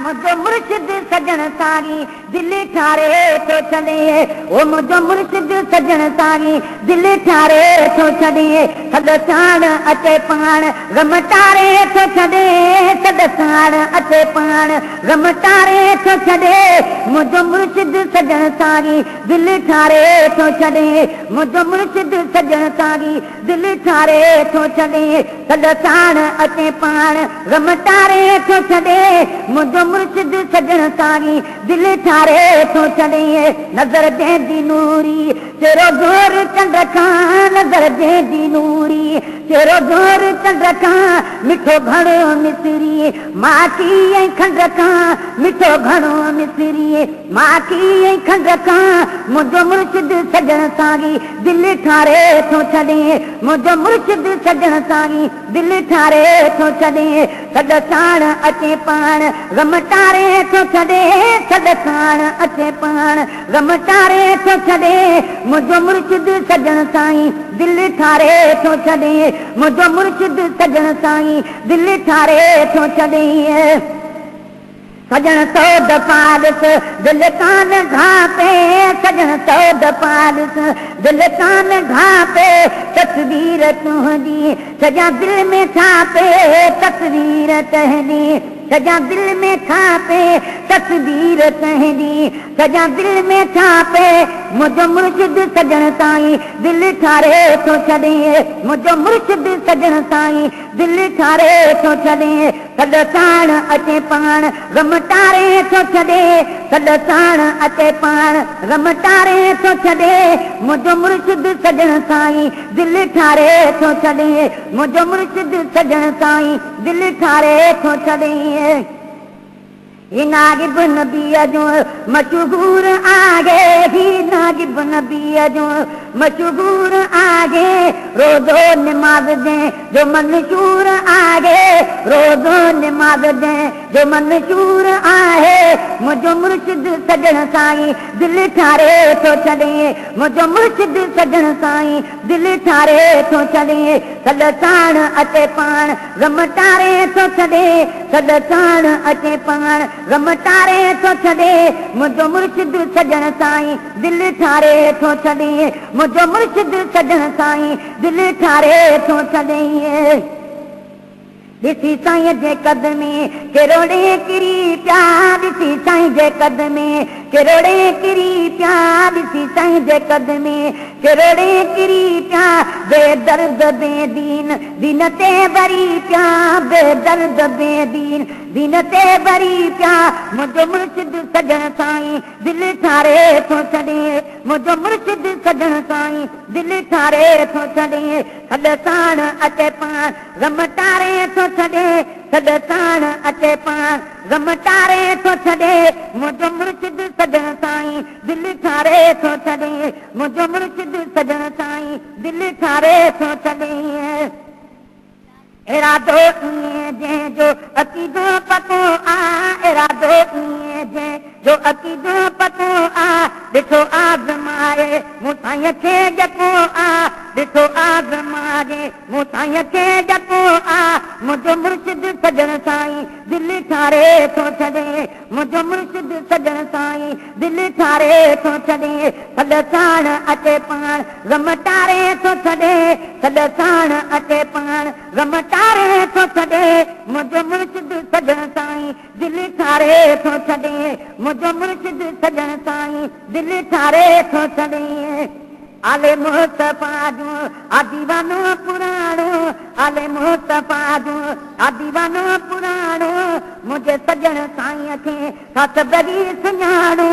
मुझो मुर्शिद सजन सारी दिल ठारे तो छॾे ओ मुझो मुर्शिद सजन सारी दिल ठारे तो छॾे सद साण अचे पाण गम टारे तो छॾे सद साण अचे पाण गम टारे तो छॾे मुझो मुर्शिद सजन सारी दिल ठारे तो छॾे मुझो मुर्शिद सजन सारी दिल ठारे तो छॾे सद साण अचे पाण गम टारे तो छॾे मुझो मुर्शिद सजन सारी दिल ठारे तो छॾे नज़र जंहिंजी नूरी चेरो गोर चंड खां नज़र जंहिंजी नूरी चेरो गोर चंड खां मिठो घणो मिसरी माखी ऐं खंड खां मिठो घणो मिसरी माखी ऐं खंड खां मुझो मुर्शिद सजन सारी दिल ठारे तो छॾे मुझो मुर्शिद सजन सारी दिल ठारे तो छॾे सद साण अचे पाण गम टारे तो छॾे सद साण अचे पाण गम टारे तो छॾे मुझो मुर्शिद सजन साईं दिल ठारे तो छॾे मुझो मुर्शिद सजन साईं दिल ठारे तो छॾे सजन सौद पालिस दिल कान घापे सजन सौद पालिस दिल कान घापे तस्वीर तुंहिंजी सॼा दिल में छापे तस्वीर तुंहिंजी सॼा दिल में छापे तस्वीर तुंहिंजी सॼा दिल में छापे मुझो मुर्शिद सजन साईं दिल ठारे तो छॾे मुझो मुर्शिद सजन साईं दिल ठारे तो छॾे सद साण अचे पाण गम टारे तो छॾे सद साण अचे पाण गम टारे तो छॾे मुझो मुर्शिद सजन साईं दिल ठारे तो छॾे मुझो मुर्शिद सजन साईं दिल ठारे तो छॾे ही नागिब नबीअ जो मशहूर आगे ही नागिब नबीअ जो मशहूर आगे रोज़ो निमाज़ दे जो मंशूर आगे रोज़ो निमाज़ दे जो मंशूर आहे मुझो मुर्शिद सजन साईं दिल ठारे तो छॾे मुझो मुर्शिद सजन साईं दिल ठारे तो छॾे सद साण अचे पाण गम टारे तो छॾे सद साण अचे पाण गम टारे तो छॾे मुझो मुर्शिद सजन साईं दिल ठारे तो छॾे मुझो मुर्शिद सजन साईं दिल ठारे तो छॾे ॾिसी साईं जे कदमे किरोड़े किरी पिया ॾिसी साईं जे कदमे किरोड़े किरी पिया ॾिसी साईं जे कदमे किरोड़े किरी पिया बेदर्द बेदीन दीन ते भरी पिया बेदर्द बेदीन दीन ते भरी पिया मुझो मुर्शिद सजन साईं दिल ठारे तो छॾे मुझो मुर्शिद सजन साईं दिल ठारे तो छॾे सद साण अचे पाण गम टारे तो छॾे सद साण अचे पाण गम टारे तो छॾे मुझो मुर्शिद सजन साईं दिल ठारे तो छॾे मुझो मुर्शिद सजन साईं दिल ठारे तो छॾे इरादो ईअं जंहिंजो अक़ीदो पतो आ इरादो ईअं जंहिंजो अक़ीदो पतो आ ॾिठो आज़माए मूं साईं खे जको आ ॾिठो आज़माए मूं साईं खे जको आ मुझो मुर्शिद सजन साईं दिल ठारे तो छॾे मुझो मुर्शिद सजन साईं दिल ठारे तो छॾे सद साण अचे पाण गम टारे तो छॾे सद साण अचे पाण गम टारे तो छॾे मुझो मुर्शिद सजन साईं दिल ठारे तो छॾे मुझो मुर्शिद सजन साईं दिल ठारे तो छॾे आले मुस्तफा जो आदीवानो पुराणो आले मुस्तफा जो आदीवानो पुराणो मुझे सजन साईं खे साथ बरी सुञाणो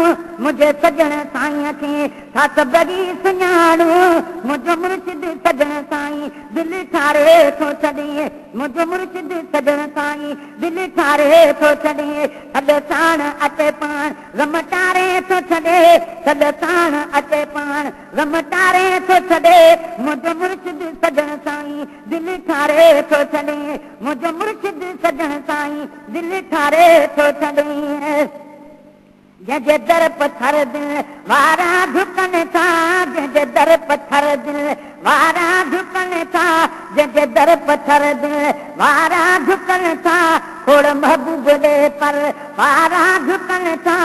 मुझे सजन साईं खे साथ बरी सुञाणो मुझो मुर्शिद सजन साईं दिल ठारे तो छॾे मुझो मुर्शिद सजन साईं दिल ठारे तो छॾे सद साण अचे पाण गम टारे तो छॾे सद साण अचे पाण गम टारे तो छॾे मुझो मुर्शिद सजन साईं दिल ठारे तो छॾे मुझो मुर्शिद सजन साईं दिल ठारे तो छॾे जंहिंजे दर पथर दिल वारा झुकनि था जंहिंजे दर पथर दिल वारा झुकनि था जंहिंजे दर पथर दिल वारा झुकनि पारा झुकनि था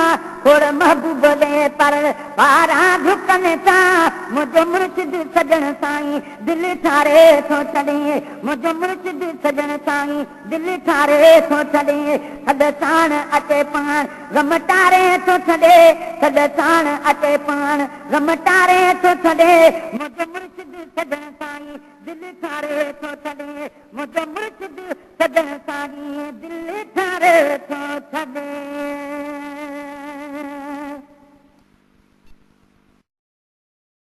खोड़ महबूब दे पर पारा झुकनि था मुंहिंजो मुर्शिद सजण साईं दिलि ठारे थो छॾे मुंहिंजो मुर्शिद सजण साईं दिलि ठारे थो छॾे सद साण अचे पाण गम टारे थो छॾे सद साण अचे पाण गम टारे थो छॾे मुंहिंजो मुर्शिद सजण साईं दिलि ठारे थो छॾे मुंहिंजो मुर्शिद